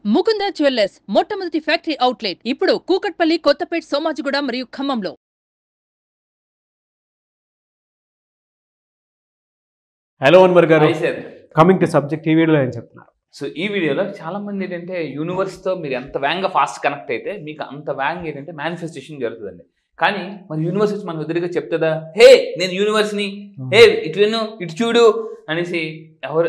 Mukunda jewellers మొట్టమొదటి factory outlet ఇప్పుడు కూకట్పల్లి, కొత్తపేట్, సోమాజిగూడ మరియు ఖమ్మంలో. హలో అన్వర్ గారు, hi sir. Coming to subject, ఈ వీడియోలో ఏం చెప్తున్నారు? సో ఈ వీడియోలో చాలా మంది ఏంటంటే యూనివర్స్తో మీరు ఎంత వేగంగా ఫాస్ట్ కనెక్ట్ అయితే మీకు అంత వేగంగా ఏంటంటే మేనిఫెస్టేషన్ జరుగుతుందండి. కానీ మన యూనివర్స్ వచ్చి మన ఎదురుగా చెప్తుందా, హే నేను యూనివర్స్ని, హే ఇటు విను ఇటు చూడు అనేసి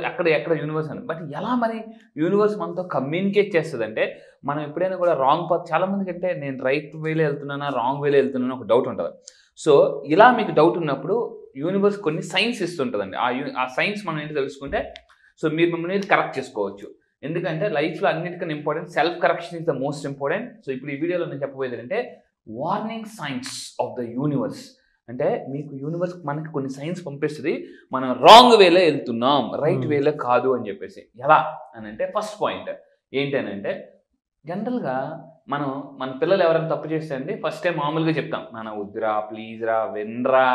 ఎక్కడ యూనివర్స్ అని. బట్ ఎలా మరి యూనివర్స్ మనతో కమ్యూనికేట్ చేస్తుందంటే మనం ఎప్పుడైనా కూడా రాంగ్ పాత్, చాలా మందికి అంటే నేను రైట్ వేలో వెళ్తున్నానా రాంగ్ వేలో వెళ్తున్నానా ఒక డౌట్ ఉంటుంది. సో ఇలా మీకు డౌట్ ఉన్నప్పుడు యూనివర్స్ కొన్ని సైన్స్ ఇస్తుంటుందండి. ఆ సైన్స్ మనం ఏంటి తెలుసుకుంటే సో మీరు మిమ్మల్ని కరెక్ట్ చేసుకోవచ్చు. ఎందుకంటే లైఫ్లో అన్నిటికన్నా important self correction is the most important. So ఇప్పుడు ఈ వీడియోలో నేను చెప్పబోయేది ఏంటంటే warning signs of the universe. అంటే మీకు యూనివర్స్ మనకి కొన్ని సైన్స్ పంపిస్తుంది, మనం రాంగ్ వేలో వెళ్తున్నాం, రైట్ వేలో కాదు అని చెప్పేసి. ఎలా అని అంటే ఫస్ట్ పాయింట్ ఏంటి అని అంటే జనరల్గా మన పిల్లలు ఎవరైనా తప్పు చేస్తే అండి ఫస్ట్ టైం మామూలుగా చెప్తాం, నాన్న వద్దురా ప్లీజ్ రా వినరా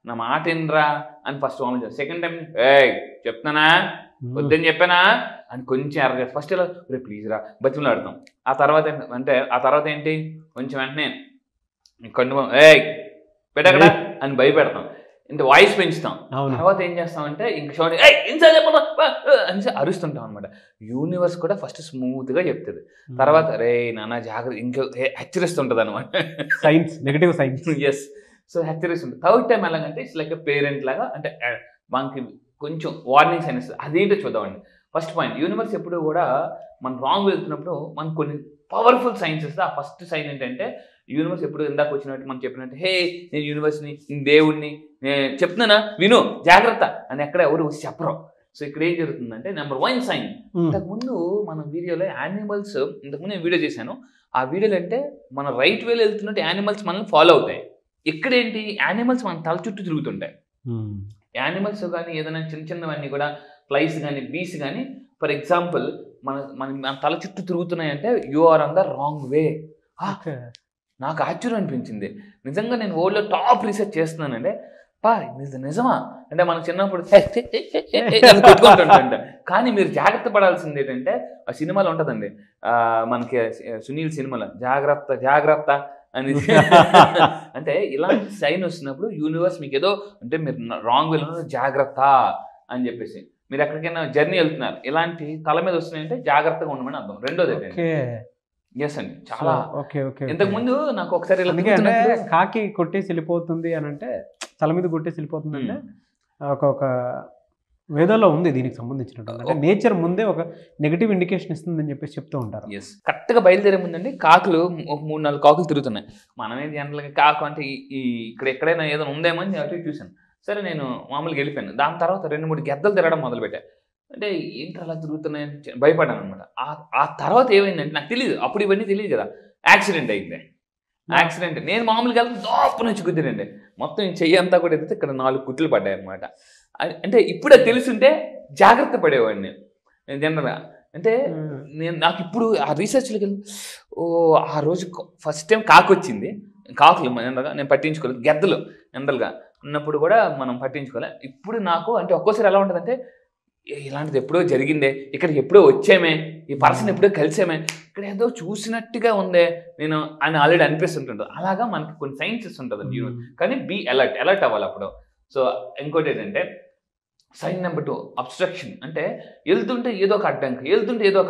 నా మాట వినరా అని ఫస్ట్ మామూలు చెప్తాం. సెకండ్ టైం చెప్తానా వద్దని చెప్పానా అని కొంచెం ఎర్ర ఫస్ట్ ఇలా రే ప్లీజ్ రా బతిమలు ఆడతాం. ఆ తర్వాత ఏంటి కొంచెం వెంటనే కన్ను పెట్టకడా అని భయపెడతాం, అంటే వాయిస్ పెంచుతాం. తర్వాత ఏం చేస్తామంటే ఇంక షౌట్ అని అరుస్తుంటాం అనమాట. యూనివర్స్ కూడా ఫస్ట్ స్మూత్గా చెప్తుంది, తర్వాత రే నాన్న జాగ్రత్త ఇంకో హెచ్చరిస్తుంటుంది అనమాట. Signs, negative signs. Yes, so హెచ్చరిస్తుంటుంది. థర్డ్ టైం ఎలాగంటే ఇట్స్ లైక్ పేరెంట్ లాగా, అంటే మనకి కొంచెం వార్నింగ్స్ అని ఇస్తుంది. అదేంటో చూద్దామండి. ఫస్ట్ పాయింట్, యూనివర్స్ ఎప్పుడు కూడా మనం రాంగ్ వెళ్తున్నప్పుడు మనకు కొన్ని పవర్ఫుల్ సైన్స్ ఇస్తే. ఆ ఫస్ట్ సైన్ ఏంటంటే యూనివర్స్ ఎప్పుడు ఇందాక వచ్చినట్టు మనం చెప్పినట్టు హే నేను యూనివర్స్ని, దేవుడిని చెప్తున్నానా విను జాగ్రత్త అని ఎక్కడ ఎవరు చెప్పరు. సో ఇక్కడ ఏం జరుగుతుందంటే నెంబర్ 1 సైన్, ఇంతకుముందు మన వీడియోలో యానిమల్స్, ఇంతకుముందు నేను వీడియో చేశాను. ఆ వీడియోలో అంటే మన రైట్ వేలో వెళ్తున్నట్టు యానిమల్స్ మనల్ని ఫాలో అవుతాయి. ఇక్కడేంటి యానిమల్స్ మన తల చుట్టూ తిరుగుతుంటాయి. యానిమల్స్ కానీ ఏదైనా చిన్నవన్నీ కూడా ఫ్లైస్ కానీ బీస్ కానీ ఫర్ ఎగ్జాంపుల్ మన తల చుట్టూ తిరుగుతున్నాయంటే you are on the wrong way. నాకు ఆశ్చర్యం అనిపించింది నిజంగా. నేను వరల్డ్లో టాప్ రీసెర్చ్ చేస్తున్నానంటే నిజమా అంటే మనం చిన్నప్పుడు కొట్టుకుంటుంటే. కానీ మీరు జాగ్రత్త పడాల్సింది ఏంటంటే ఆ సినిమాలో ఉంటుందండి, మనకి సునీల్ సినిమాలో జాగ్రత్త జాగ్రత్త అని. అంటే ఇలాంటి సైన్ వస్తున్నప్పుడు యూనివర్స్ మీకు ఏదో అంటే మీరు రాంగ్ వేలో జాగ్రత్త అని చెప్పేసి. మీరు ఎక్కడికైనా జర్నీ వెళ్తున్నారు, ఇలాంటి తల మీద వస్తున్నాయంటే జాగ్రత్తగా ఉండమని అర్థం. రెండోది ఎస్ అండి, చాలా ఇంతకు ముందు నాకు ఒకసారి కాకి కొట్టేసి వెళ్ళిపోతుంది అని అంటే, తల మీద కొట్టేసి వెళ్ళిపోతుంది అంటే ఒక వేదాల్లో ఉంది దీనికి సంబంధించినట్టు. అంటే నేచర్ ముందే ఒక నెగిటివ్ ఇండికేషన్ ఇస్తుందని చెప్పేసి చెప్తూ ఉంటారు. ఎస్, కరెక్ట్గా బయలుదేరే ముందండి కాకులు 3-4 కాకులు తిరుగుతున్నాయి. మనమే జనరల్గా కాకు అంటే ఇక్కడ ఎక్కడైనా ఏదైనా ఉందేమో అని అటు చూశాను. సరే నేను మామూలుగా వెళ్ళిపోయాను. దాని తర్వాత 2-3 గెద్దలు తిరగడం మొదలుపెట్టాను. అంటే ఏంటి అలా తిరుగుతున్నాయని భయపడ్డాను అనమాట. ఆ తర్వాత ఏమైందంటే నాకు తెలియదు, అప్పుడు ఇవన్నీ తెలియదు కదా. యాక్సిడెంట్ అయింది. యాక్సిడెంట్ నేను మామూలుగా వెళ్తే దోపు నుంచి కుదిరండి, మొత్తం చెయ్యి అంతా కూడా ఎదిగితే ఇక్కడ 4 కుట్లు పడ్డాయి అనమాట. అంటే ఇప్పుడే తెలుసుంటే జాగ్రత్త పడేవాడిని జనరల్గా. అంటే నాకు ఇప్పుడు ఆ రీసెర్చ్లోకి వెళ్ళి ఆ రోజు ఫస్ట్ టైం కాకు వచ్చింది. కాకులు జనరల్గా నేను పట్టించుకోలేదు, గెద్దలు జనరల్గా ఉన్నప్పుడు కూడా మనం పట్టించుకోలే. ఇప్పుడు నాకు అంటే ఒక్కోసారి ఎలా ఉంటుందంటే ఇలాంటిది ఎప్పుడో జరిగిందే, ఇక్కడికి ఎప్పుడో వచ్చామే, ఈ పర్సన్ ఎప్పుడో కలిసామే, ఇక్కడ ఏదో చూసినట్టుగా ఉందే నేను అని ఆల్రెడీ అనిపిస్తుంటుంది. అలాగా మనకి కొన్ని సైన్సెస్ ఉంటుంది. కానీ బీ అలర్ట్ అవ్వాలి అప్పుడు. సో ఇంకోటి ఏంటంటే సైన్ నెంబర్ 2 అబ్స్ట్రక్షన్. అంటే వెళ్తుంటే ఏదో ఒక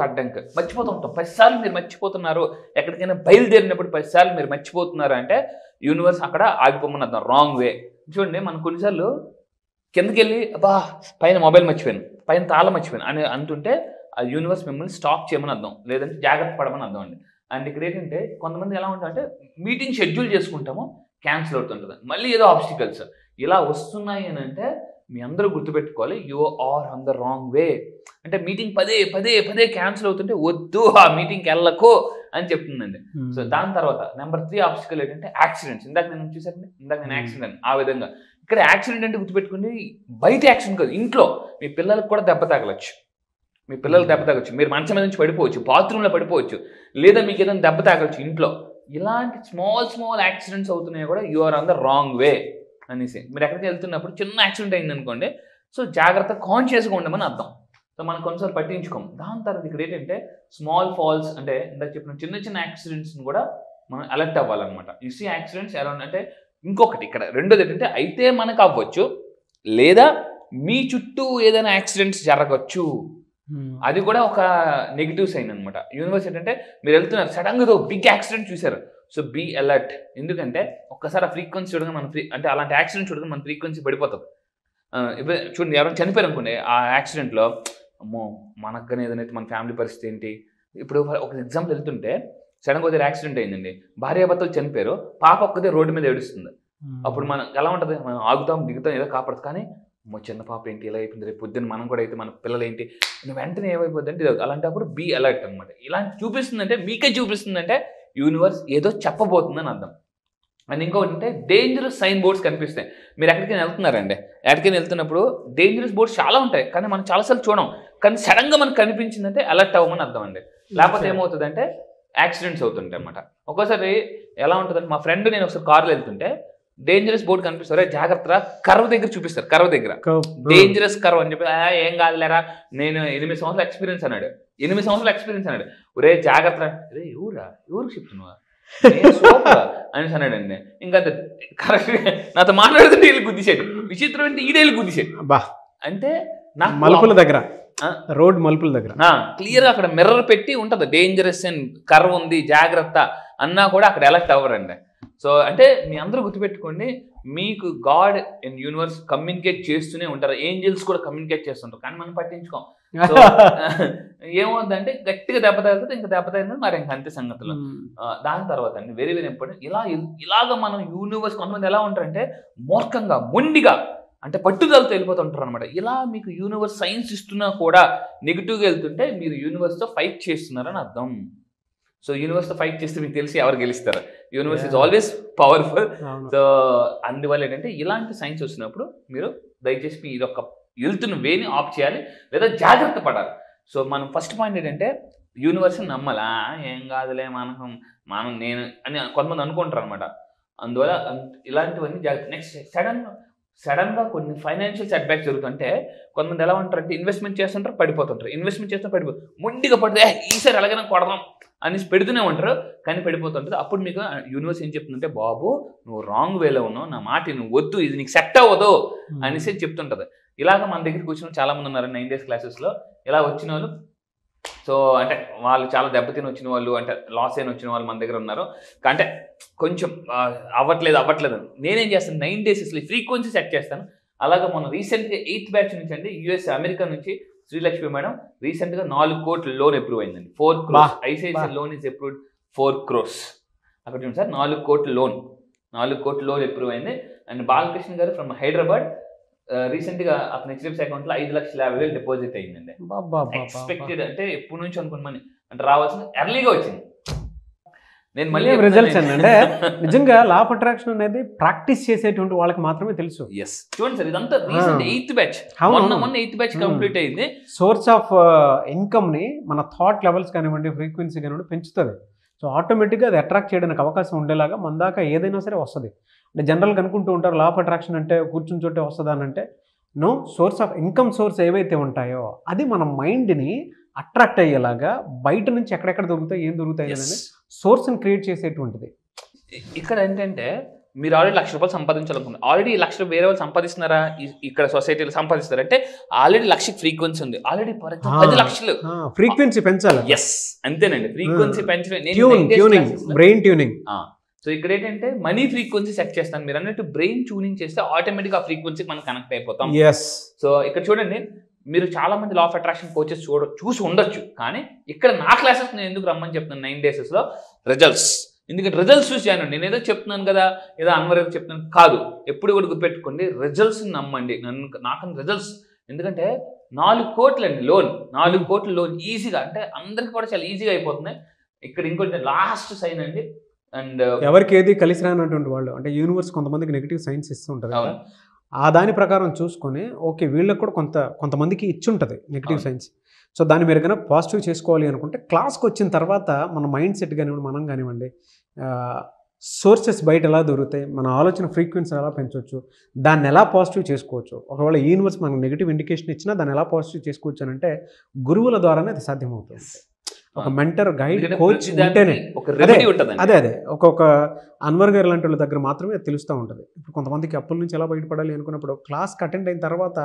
అడ్డంకి మర్చిపోతూ ఉంటాం. 10 సార్లు మీరు మర్చిపోతున్నారు, ఎక్కడికైనా బయలుదేరినప్పుడు 10 సార్లు మీరు మర్చిపోతున్నారు అంటే యూనివర్స్ అక్కడ ఆగిపోమని అర్థం, రాంగ్ వే. చూడండి మనం కొన్నిసార్లు కిందకి వెళ్ళి పైన మొబైల్ మర్చిపోయాను, పైన తాళం మర్చిపోయాను అని అంటుంటే ఆ యూనివర్స్ మిమ్మల్ని స్టాప్ చేయమని అర్థం, లేదంటే జాగ్రత్త పడమని అర్థం అండి. అండ్ ఇక్కడ ఏంటంటే కొంతమంది ఎలా ఉంటారంటే మీటింగ్ షెడ్యూల్ చేసుకుంటామో క్యాన్సిల్ అవుతుంటుంది, మళ్ళీ ఏదో ఆబ్స్టికల్స్ ఇలా వస్తున్నాయి అని అంటే మీ అందరూ గుర్తుపెట్టుకోవాలి, you are on the wrong way. అంటే మీటింగ్ పదే క్యాన్సిల్ అవుతుంటే వద్దు ఆ మీటింగ్కి వెళ్ళకు అని చెప్తుందండి. సో దాని తర్వాత నెంబర్ 3 ఆబ్స్టికల్ ఏంటంటే యాక్సిడెంట్స్. ఇందాక నేను యాక్సిడెంట్ ఆ విధంగా. ఇక్కడ యాక్సిడెంట్ అంటే గుర్తుపెట్టుకోండి, బయట యాక్సిడెంట్ కాదు, ఇంట్లో మీ పిల్లలకు కూడా దెబ్బ తగలచ్చు. మీరు మంచం మీద నుంచి పడిపోవచ్చు, బాత్రూంలో పడిపోవచ్చు, లేదా మీకు ఏదైనా దెబ్బ తగలచ్చు ఇంట్లో. ఇలాంటి స్మాల్ యాక్సిడెంట్స్ అవుతున్నాయి కూడా you are on the wrong way అనేసి. మీరు ఎక్కడికి వెళ్తున్నప్పుడు చిన్న యాక్సిడెంట్ అయింది అనుకోండి, సో జాగ్రత్త కాన్షియస్గా ఉండమని అర్థం. సో మనం కొన్నిసార్లు పట్టించుకోం. దాని తర్వాత ఇక్కడ ఏంటంటే స్మాల్ ఫాల్స్ అంటే ఇందాక చెప్పిన చిన్న చిన్న యాక్సిడెంట్స్ని కూడా మనం అలర్ట్ అవ్వాలన్నమాట. యు సీ యాక్సిడెంట్స్ అరౌండ్ అంటే ఇంకొకటి ఇక్కడ రెండోది ఏంటంటే అయితే మనకు అవ్వచ్చు, లేదా మీ చుట్టూ ఏదైనా యాక్సిడెంట్స్ జరగచ్చు. అది కూడా ఒక నెగిటివ్ సైన్ అనమాట. యూనివర్స్ ఏంటంటే మీరు వెళ్తున్నారు సడన్గా బిగ్ యాక్సిడెంట్ చూసారు, సో బీ అలర్ట్. ఎందుకంటే ఒక్కసారి ఆ ఫ్రీక్వెన్సీ చూడగా మన అంటే అలాంటి యాక్సిడెంట్ చూడగా మన ఫ్రీక్వెన్సీ పడిపోతుంది. ఇప్పుడు చూడండి, ఎవరైనా చనిపోయారు అనుకోండి ఆ యాక్సిడెంట్లో, అమ్మో మనకు కానీ ఏదైనా మన ఫ్యామిలీ పరిస్థితి ఏంటి. ఇప్పుడు ఒక ఎగ్జాంపుల్ వెళ్తుంటే సడన్గా ఒకసారి యాక్సిడెంట్ అయిందండి, భార్యాభర్తలు చనిపోయారు, పాప ఒక్కదే రోడ్డు మీద ఏడుస్తుంది. అప్పుడు మనం ఎలా ఉంటుంది, మనం ఆగుతాం దిగుతాం ఏదో కాపాడుతుంది, కానీ చిన్న పాప ఏంటి ఇలా అయిపోయింది, రేపు పొద్దున్న మనం కూడా అయితే మన పిల్లలు ఏంటి, వెంటనే ఏమైపోద్ది అంటే అలాంటప్పుడు బీ అలర్ట్ అనమాట. ఇలాంటి చూపిస్తుందంటే మీకే చూపిస్తుందంటే యూనివర్స్ ఏదో చెప్పబోతుందని అర్థం. అండ్ ఇంకొకటి అంటే డేంజరస్ సైన్ బోర్డ్స్ కనిపిస్తాయి. మీరు ఎక్కడికైనా వెళ్తున్నారండి, ఎక్కడికైనా వెళ్తున్నప్పుడు డేంజరస్ బోర్డ్స్ చాలా ఉంటాయి, కానీ మనం చాలాసార్లు చూడం, కానీ సడన్గా మనకు కనిపించిందంటే అలర్ట్ అవ్వమని అర్థం అండి. లేకపోతే ఏమవుతుందంటే యాక్సిడెంట్స్ అవుతుంటాయి అన్నమాట. ఒక్కోసారి ఎలా ఉంటుందంటే మా ఫ్రెండ్ నేను ఒకసారి కార్లో వెళ్తుంటే డేంజరస్ బోర్డు కనిపిస్తారు, జాగ్రత్త కర్వ్ దగ్గర చూపిస్తారు, కర్వ్ దగ్గర డేంజరస్ కర్వ్ అని చెప్పి ఏం కాదులేరా నేను 8 సంవత్సరాల ఎక్స్పీరియన్స్ అన్నాడు. 8 సంవత్సరాల ఎక్స్పీరియన్స్ అన్నాడు. ఒరే జాగ్రత్త, అరే ఎవరికి చెప్తున్నావా అనేసి అన్నాడండి. ఇంకా కరెక్ట్ నాతో మాట్లాడుతుంటే వీళ్ళు గుద్దిసేది, విచిత్రం అంటే ఈడేళ్ళు గుద్దిసేది. అంటే నాకు మలుపుల దగ్గర, రోడ్ మలుపుల దగ్గర క్లియర్ అక్కడ మిర్రర్ పెట్టి ఉంటుంది, డేంజరస్ అండ్ కర్వ్ ఉంది జాగ్రత్త అన్నా కూడా అక్కడ ఎలక్ట్ అవ్వరండి. సో అంటే మీ అందరూ గుర్తుపెట్టుకోండి, మీకు గాడ్ అండ్ యూనివర్స్ కమ్యూనికేట్ చేస్తూనే ఉంటారు, ఏంజల్స్ కూడా కమ్యూనికేట్ చేస్తుంటారు, కానీ మనం పట్టించుకోం. సో ఏమవుతుందంటే గట్టిగా దెబ్బ తగ్గుతుంది, ఇంకా దెబ్బ తగ్గింది మరి ఇంకా అంతే సంగతులు. దాని తర్వాత అండి వెరీ వెరీ ఇంపార్టెంట్, ఇలాగ మనం యూనివర్స్ కొంతమంది ఎలా ఉంటారంటే మూర్ఖంగా మొండిగా అంటే పట్టుదలతో వెళ్ళిపోతుంటారు అనమాట. ఇలా మీకు యూనివర్స్ సైన్స్ ఇస్తున్నా కూడా నెగిటివ్గా వెళ్తుంటే మీరు యూనివర్స్తో ఫైట్ చేస్తున్నారని అర్థం. సో యూనివర్స్తో ఫైట్ చేస్తే మీకు తెలిసి ఎవరు గెలుస్తారు, universe is always powerful. So అందువల్ల ఏంటంటే ఇలాంటి సైన్స్ వచ్చినప్పుడు మీరు దయచేసి ఇది ఒక వెళ్తున్న వేని ఆఫ్ చేయాలి, లేదా జాగ్రత్త పడాలి. సో మనం ఫస్ట్ పాయింట్ ఏంటంటే యూనివర్స్ని నమ్మాలా, ఏం కాదులే మనం నేను అని కొంతమంది అనుకుంటారు అనమాట. అందువల్ల ఇలాంటివన్నీ జాగ్రత్త. నెక్స్ట్ సడన్గా కొన్ని ఫైనాన్షియల్ సెట్ బ్యాక్స్ జరుగుతుంటే కొంతమంది ఎలా ఉంటారంటే ఇన్వెస్ట్మెంట్ చేస్తుంటారు పడిపోతుంటారు, ఇన్వెస్ట్మెంట్ చేస్తుంటే మొండిగా పడితే ఈసారి ఎలాగైనా కొడదాం అనేసి పెడుతూనే ఉంటారు, కానీ పడిపోతుంటుంది. అప్పుడు మీకు యూనివర్స్ ఏం చెప్తుందంటే బాబు నువ్వు రాంగ్ వేలో ఉన్నావు, నా మాట నువ్వు వద్దు, ఇది నీకు సెట్ అవ్వదు అనేసి చెప్తుంటుంది. ఇలాగ మన దగ్గరికి వచ్చిన చాలా మంది ఉన్నారు 9 days క్లాసెస్లో. ఇలా వచ్చిన వాళ్ళు సో అంటే వాళ్ళు చాలా దెబ్బతిని వచ్చిన వాళ్ళు, అంటే లాస్ అయిన వచ్చిన వాళ్ళు మన దగ్గర ఉన్నారు. అంటే కొంచెం అవ్వట్లేదు నేనేం చేస్తాను 9 days ఫ్రీక్వెన్సీ సెట్ చేస్తాను. అలాగే మనం రీసెంట్గా 8th batch నుంచి అండి యూఎస్ అమెరికా నుంచి శ్రీలక్ష్మి మేడం రీసెంట్గా 4 crore లోన్ అప్రూవ్ అయిందండి. 4 crores ICICI loan is approved 4 crores. అక్కడ చూడండి సార్ 4 crore లోన్ అప్రూవ్ అయింది. అండ్ బాలకృష్ణ గారు ఫ్రమ్ హైదరాబాద్ రీసెంట్గా అతని హెచ్డిఎఫ్సి అకౌంట్లో 5,50,000 డిపాజిట్ అయిందండి. ఎక్స్పెక్టెడ్ అంటే ఎప్పటి నుంచి అనుకున్నామని అంటే రావాల్సింది ఎర్లీగా వచ్చింది. నేను మళ్ళీ రిజల్ట్స్ అంటే నిజంగా లా ఆఫ్ అట్రాక్షన్ అనేది ప్రాక్టీస్ చేసేటువంటి వాళ్ళకి మాత్రమే తెలుసు. చూడండి సార్ ఇదంతా రీసెంట్ 8th batch, మొన్న 8th batch కంప్లీట్ అయింది. సోర్స్ ఆఫ్ ఇన్కమ్ని మన థాట్ లెవెల్స్ కానివ్వండి, ఫ్రీక్వెన్సీ కానివ్వండి పెంచుతుంది. సో ఆటోమేటిక్గా అది అట్రాక్ట్ చేయడానికి అవకాశం ఉండేలాగా మన దాకా ఏదైనా సరే వస్తుంది. అంటే జనరల్గా అనుకుంటూ ఉంటారు లా ఆఫ్ అట్రాక్షన్ అంటే కూర్చుని చోటే వస్తుందా అని అంటే no, source of income source ఏవైతే ఉంటాయో అది మన మైండ్ని అట్రాక్ట్ అయ్యేలాగా బయట నుంచి ఎక్కడెక్కడ దొరుకుతాయి ఏం దొరుకుతాయి అనేది సోర్స్ని క్రియేట్ చేసేటువంటిది. ఇక్కడ ఏంటంటే మీరు ఆల్రెడీ ₹1,00,000 సంపాదించాలనుకుంటున్నారు, ఆల్రెడీ ₹1,00,000 వేరే వాళ్ళు సంపాదిస్తున్నారా, ఇక్కడ సొసైటీలో సంపాదిస్తారంటే ఆల్రెడీ 1,00,000 ఫ్రీక్వెన్సీ ఉంది, ఆల్రెడీ 10 లక్షలు ఫ్రీక్వెన్సీ పెంచాలి. అంతేనండి, ఫ్రీక్వెన్సీ పెంచడం, బ్రెయిన్ ట్యూనింగ్. సో ఇక్కడ ఏంటంటే మనీ ఫ్రీక్వెన్సీ సెట్ చేస్తాను, మీరు అన్నట్టు బ్రెయిన్ ట్యూనింగ్ చేస్తే ఆటోమేటిక్గా ఆ ఫ్రీక్వెన్సీకి మనం కనెక్ట్ అయిపోతాం. సో ఇక్కడ చూడండి మీరు చాలా మంది లా ఆఫ్ అట్రాక్షన్ కోచెస్ చూసి ఉండొచ్చు, కానీ ఇక్కడ నా క్లాసెస్ నేను ఎందుకు రమ్మని చెప్తున్నాను 9 days రిజల్ట్స్. ఎందుకంటే రిజల్ట్స్ చూసి చేయండి, నేను ఏదో చెప్తున్నాను కదా, ఏదో అన్వర్ ఏదో చెప్తున్నాను కాదు, ఎప్పుడు కూడా గుర్తుపెట్టుకోండి రిజల్ట్స్ నమ్మండి. నాకన్నా రిజల్ట్స్, ఎందుకంటే 4 crore అండి లోన్, 4 crore లోన్ ఈజీగా, అంటే అందరికి కూడా చాలా ఈజీగా అయిపోతున్నాయి. ఇక్కడ ఇంకోటి లాస్ట్ సైన్ అండి, అండ్ ఎవరికి ఏది కలిసి రానటువంటి వాళ్ళు అంటే యూనివర్స్ కొంతమందికి నెగిటివ్ సైన్స్ ఇస్తుంటారు కదా, ఆ దాని ప్రకారం చూసుకొని ఓకే వీళ్ళకి కూడా కొంతమందికి ఇచ్చి ఉంటుంది నెగిటివ్ సైన్స్. సో దాన్ని మీరు కనుక పాజిటివ్ చేసుకోవాలి అనుకుంటే క్లాస్కి వచ్చిన తర్వాత మన మైండ్ సెట్ కానివ్వండి, మనం కానివ్వండి సోర్సెస్ బయట ఎలా దొరుకుతాయి, మన ఆలోచన ఫ్రీక్వెన్సీ ఎలా పెంచవచ్చు, దాన్ని ఎలా పాజిటివ్ చేసుకోవచ్చు, ఒకవేళ యూనివర్స్ మనకు నెగిటివ్ ఇండికేషన్ ఇచ్చినా దాన్ని ఎలా పాజిటివ్ చేసుకోవచ్చు అని అంటే గురువుల ద్వారానే అది సాధ్యమవుతుంది. ఒక మెంటర్ గైడ్ కోచ్ ఉంటేనే అదే ఒక్కొక్క అన్వర్ గారు లాంటి వాళ్ళ దగ్గర మాత్రమే అది తెలుస్తూ ఉంటుంది. ఇప్పుడు కొంతమందికి అప్పుల నుంచి ఎలా బయటపడాలి అనుకున్నప్పుడు క్లాస్కి అటెండ్ అయిన తర్వాత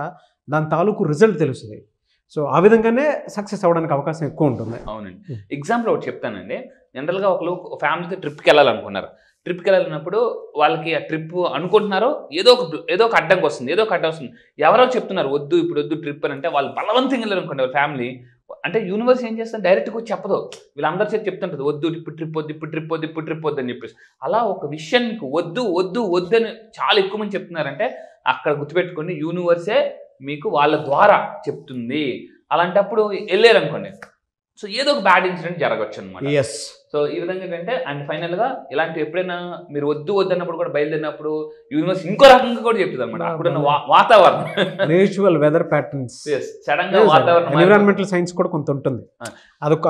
దాని తాలూకు రిజల్ట్ తెలుస్తుంది. సో ఆ విధంగానే సక్సెస్ అవ్వడానికి అవకాశం ఎక్కువ ఉంటుంది. అవునండి. ఎగ్జాంపుల్ ఒకటి చెప్తానండి. జనరల్గా ఒకరు ఫ్యామిలీతో ట్రిప్కి వెళ్ళాలనుకున్నారు. ట్రిప్కి వెళ్ళాలన్నప్పుడు వాళ్ళకి ఆ ట్రిప్ అనుకుంటున్నారు, ఏదో ఒక అడ్డంకి వస్తుంది, ఏదో ఒక అడ్డం వస్తుంది. ఎవరో చెప్తున్నారు వద్దు ఇప్పుడు వద్దు ట్రిప్ అని అంటే వాళ్ళు బలవంతంగా వెళ్ళాలనుకుంటారు ఫ్యామిలీ. అంటే యూనివర్స్ ఏం చేస్తారు, డైరెక్ట్గా వచ్చి చెప్పదు, వీళ్ళందరి చేతి చెప్తుంటుంది వద్దు ఇప్పుడు ట్రిప్ వద్దు, ఇప్పుడు ట్రిప్ వద్దు, ఇప్పుడు ట్రిప్ వద్దు అని చెప్పేసి. అలా ఒక విషయం మీకు వద్దు వద్దు వద్దు అని చాలా ఎక్కువ మంది చెప్తున్నారంటే అక్కడ గుర్తుపెట్టుకోండి, యూనివర్సే మీకు వాళ్ళ ద్వారా చెప్తుంది. అలాంటప్పుడు వెళ్ళారు అనుకోండి, సో ఏదో ఒక బ్యాడ్ ఇన్సిడెంట్ జరగవచ్చు అనమాట. సో ఈ విధంగా ఏంటంటే అండ్ ఫైనల్గా ఇలాంటి ఎప్పుడైనా మీరు వద్దు వద్దన్నప్పుడు కూడా బయలుదేరినప్పుడు యూనివర్స్ ఇంకో రకంగా కూడా చెప్తుంది అనమాట. అక్కడున్న వాతావరణం, నేచురల్ వెదర్ ప్యాటర్న్స్, సడన్ గా వాతావరణం, ఎన్విరాన్మెంటల్ సైన్స్ కూడా కొంత ఉంటుంది,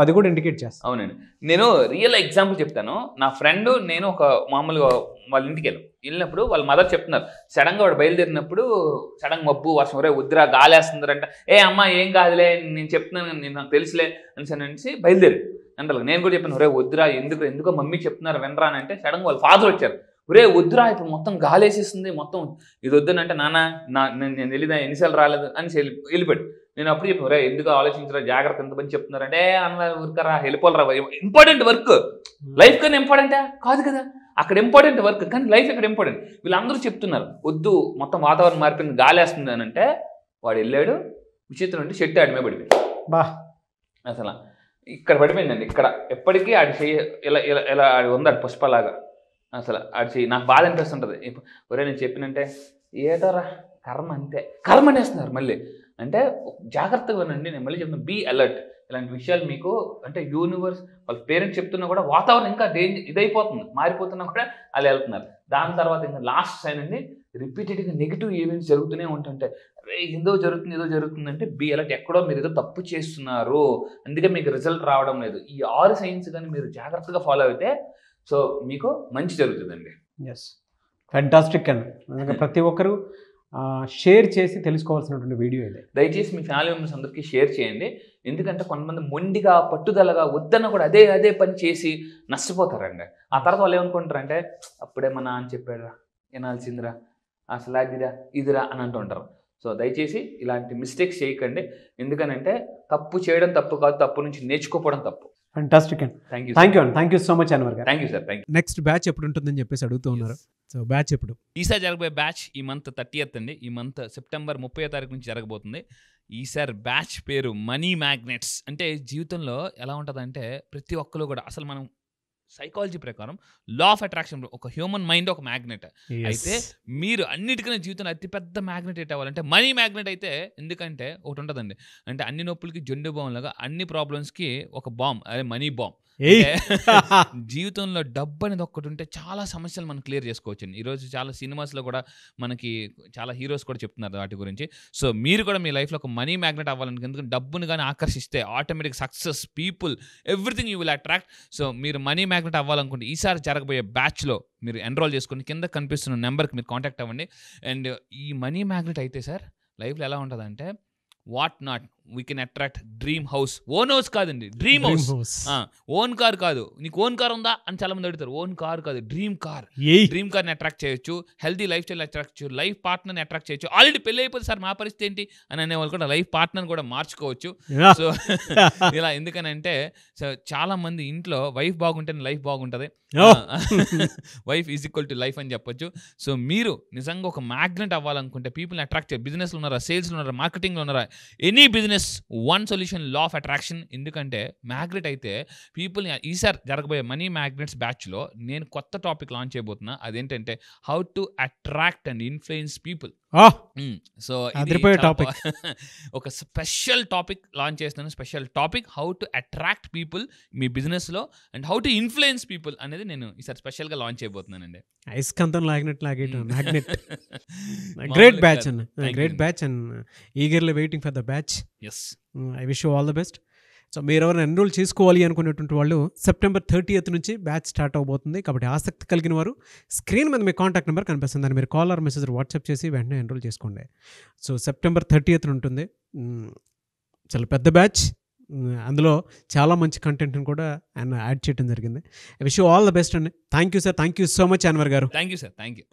అది కూడా ఇండికేట్ చేస్తాను. అవునండి. నేను రియల్ ఎగ్జాంపుల్ చెప్తాను. నా ఫ్రెండ్ నేను ఒక మామూలుగా వాళ్ళ ఇంటికి వెళ్ళినప్పుడు వాళ్ళ మదర్ చెప్తున్నారు, సడన్గా వాడు బయలుదేరినప్పుడు సడన్ మబ్బు వర్షం, ఒరే వద్దురా గాలేస్తుందంట, ఏ అమ్మ ఏం కాదులే నేను చెప్తున్నాను నేను నాకు తెలుసులే అనేసి బయలుదేరి. జనరల్గా నేను కూడా చెప్పాను, ఒరే వద్దురా ఎందుకో మమ్మీ చెప్తున్నారు వినరా అని అంటే సడన్గా వాళ్ళ ఫాదర్ వచ్చారు, ఒరే వద్దురా ఇప్పుడు మొత్తం గాలేసేస్తుంది మొత్తం ఇది వద్దునంటే నేను వెళ్ళిదా ఎన్నిసార్లు రాలేదు అని వెళ్ళిపోయాడు. నేను అప్పుడు చెప్పాను, ఒరే ఎందుకు ఆలోచించరా జాగ్రత్త ఎంత పని చెప్తున్నారంటే అన్న ఊరికరా వెళ్ళిపోలరా, ఇంపార్టెంట్ వర్క్ లైఫ్ కన్నా ఇంపార్టెంటా కాదు కదా, అక్కడ ఇంపార్టెంట్ వర్క్ కానీ లైఫ్ ఇక్కడ ఇంపార్టెంట్. వీళ్ళందరూ చెప్తున్నారు వద్దు మొత్తం వాతావరణం మారిపోయింది గాలేస్తుంది అని అంటే వాడు వెళ్ళాడు, విచిత్రం అంటే చెట్టు ఆడి మీద పడిపోయింది. అసలు ఇక్కడ పడిపోయిందండి. ఇక్కడ ఎప్పటికీ ఆడి చెయ్యి ఇలా ఇలా ఇలా ఆడి ఉంది ఆడి పుష్పలాగా. అసలు ఆడి చెయ్యి నాకు బాధ అనిపిస్తుంటుంది. ఒరే నేను చెప్పినంటే ఏదోరా కర్మ అంతే, కర్మ అనేస్తున్నారు మళ్ళీ. అంటే జాగ్రత్తగా వినండి, నేను మళ్ళీ చెప్తాను, బీ అలర్ట్. ఇలాంటి విషయాలు మీకు అంటే యూనివర్స్ వాళ్ళ పేరెంట్స్ చెప్తున్నా కూడా వాతావరణం ఇంకా ఇదైపోతుంది, మారిపోతున్నా కూడా అలా వెళ్తున్నారు. దాని తర్వాత ఇంకా లాస్ట్ సైన్ అండి, రిపీటెడ్గా నెగిటివ్ ఈవెంట్స్ జరుగుతూనే ఉంటుంటాయి. ఏదో జరుగుతుంది అంటే బీ అలర్ట్, ఎక్కడో మీరు ఏదో తప్పు చేస్తున్నారు, అందుకే మీకు రిజల్ట్ రావడం లేదు. ఈ 6 సైన్స్ కానీ మీరు జాగ్రత్తగా ఫాలో అయితే సో మీకు మంచి జరుగుతుందండి. ఫ్యాంటాస్టిక్ అండి. ప్రతి ఒక్కరు షేర్ చేసి తెలుసుకోవాల్సినటువంటి వీడియో ఇది. దయచేసి మీ ఫ్యామిలీ మెంబర్స్ అందరికీ షేర్ చేయండి. ఎందుకంటే కొంతమంది మొండిగా పట్టుదలగా వద్దన్న కూడా అదే పని చేసి నష్టపోతారండి. ఆ తర్వాత వాళ్ళు ఏమనుకుంటారంటే అప్పుడే మా నాన్న చెప్పాడురా, వినాల్సిందిరా, అసలు ఇదిరా అని అంటుంటారు. సో దయచేసి ఇలాంటి మిస్టేక్స్ చేయకండి. ఎందుకనంటే తప్పు చేయడం తప్పు కాదు, తప్పు నుంచి నేర్చుకోవడం తప్పు. ఫ్యాంటాస్టిక్ అండి. Thank you so much Anwar garu. Thank you sir. Next batch ఎప్పుడు ఉంటుందని చెప్పేసి అడుగుతూ ఉన్నారు. సో బ్యాచ్ ఎప్పుడు? ఈసారి జరగబోయే బ్యాచ్ ఈ మంత్ 30th అండి. ఈ మంత్ సెప్టెంబర్ 30వ తారీఖు నుంచి జరగబోతుంది. ఈసారి బ్యాచ్ పేరు మనీ మ్యాగ్నెట్స్. అంటే జీవితంలో ఎలా ఉంటుందంటే ప్రతి ఒక్కరు కూడా అసలు మనం సైకాలజీ ప్రకారం లా ఆఫ్ అట్రాక్షన్, ఒక హ్యూమన్ మైండ్ ఒక మ్యాగ్నెట్. అయితే మీరు అన్నిటికన్నా జీవితంలో అతిపెద్ద మ్యాగ్నెట్ ఏంటి అవ్వాలంటే మనీ మ్యాగ్నెట్ అయితే. ఎందుకంటే ఒకటి ఉంటుందండి, అంటే అన్ని నొప్పులకి జొండు బాంబ్ లాగా అన్ని ప్రాబ్లమ్స్కి ఒక బాంబ్, అదే మనీ బాంబ్. జీవితంలో డబ్బు అనేది ఒక్కటి ఉంటే చాలా సమస్యలు మనం క్లియర్ చేసుకోవచ్చు. ఈరోజు చాలా సినిమాస్లో కూడా మనకి చాలా హీరోస్ కూడా చెప్తున్నారు వాటి గురించి. సో మీరు కూడా మీ లైఫ్లో ఒక మనీ మ్యాగ్నెట్ అవ్వాలని, ఎందుకంటే డబ్బుని కానీ ఆకర్షిస్తే automatic success, people, everything you will attract. So మీరు మనీ మ్యాగ్నెట్ అవ్వాలనుకుంటే ఈసారి జరగబోయే బ్యాచ్లో మీరు ఎన్రోల్ చేసుకుని కింద కనిపిస్తున్న నెంబర్కి మీరు కాంటాక్ట్ అవ్వండి. అండ్ ఈ మనీ మ్యాగ్నెట్ అయితే సార్ లైఫ్లో ఎలా ఉంటుందంటే what not we can attract dream house. Own house కాదండి, డ్రీమ్ హౌస్. ఓన్ కార్ కాదు, నీకు ఓన్ కార్ ఉందా అని చాలా మంది అడుగుతారు. ఓన్ కార్ కాదు, డ్రీమ్ కార్. డ్రీమ్ కార్ని అట్రాక్ట్ చేయొచ్చు, హెల్తీ లైఫ్ స్టైల్ అట్రాక్ట్ చేయొచ్చు, లైఫ్ పార్ట్నర్ని అట్రాక్ట్ చేయొచ్చు. ఆల్రెడీ పెళ్ళి అయిపోతే సార్ మా పరిస్థితి ఏంటి అని అనేవాళ్ళు కూడా లైఫ్ పార్ట్నర్ని కూడా మార్చుకోవచ్చు. సో ఇలా ఎందుకనంటే సో చాలా మంది ఇంట్లో వైఫ్ బాగుంటేనే లైఫ్ బాగుంటుంది, wife is equal to life అని చెప్పొచ్చు. సో మీరు నిజంగా ఒక మ్యాగ్నెట్ అవ్వాలనుకుంటే పీపుల్ని అట్రాక్ట్ చేయాలి. బిజినెస్లో ఉన్నారా, సేల్స్లో ఉన్నారా, మార్కెటింగ్లో ఉన్నారా, any business one solution law of attraction. ఎందుకంటే మ్యాగ్నెట్ అయితే పీపుల్ని ఈసారి జరగబోయే మనీ మ్యాగ్నెట్స్ బ్యాచ్లో నేను కొత్త టాపిక్ లాంచ్ చేయబోతున్నా. అదేంటంటే how to attract and influence people. So ఒక స్పెషల్ టాపిక్ లాంచ్ చేస్తున్నాను. Special topic how to attract people మీ బిజినెస్లో and how to influence people అనేది నేను ఈసారి స్పెషల్గా లాంచ్ చేయబోతున్నానండి. ఐస్కంతం లాగినట్టు మ్యాగ్నెట్. గ్రేట్ బ్యాచ్ అన్న, great batch and eagerly waiting for the batch. Yes, I wish you all the best. So మీరు ఎవరైనా ఎన్రోల్ చేసుకోవాలి అనుకునేటువంటి వాళ్ళు సెప్టెంబర్ 30th నుంచి బ్యాచ్ స్టార్ట్ అవబోతుంది. కాబట్టి ఆసక్తి కలిగిన వారు స్క్రీన్ మీద మీ కాంటాక్ట్ నెంబర్ కనిపిస్తుంది, దాన్ని మీరు కాల్ ఆర్ మెసేజ్ వాట్సాప్ చేసి వెంటనే ఎన్రోల్ చేసుకోండి. సో సెప్టెంబర్ 30th ఉంటుంది. చాలా పెద్ద బ్యాచ్, అందులో చాలా మంచి కంటెంట్ని కూడా ఆయన యాడ్ చేయడం జరిగింది. I wish you all the best అండి. Thank you sir, thank you so much Anwar garu. Thank you sir, thank you.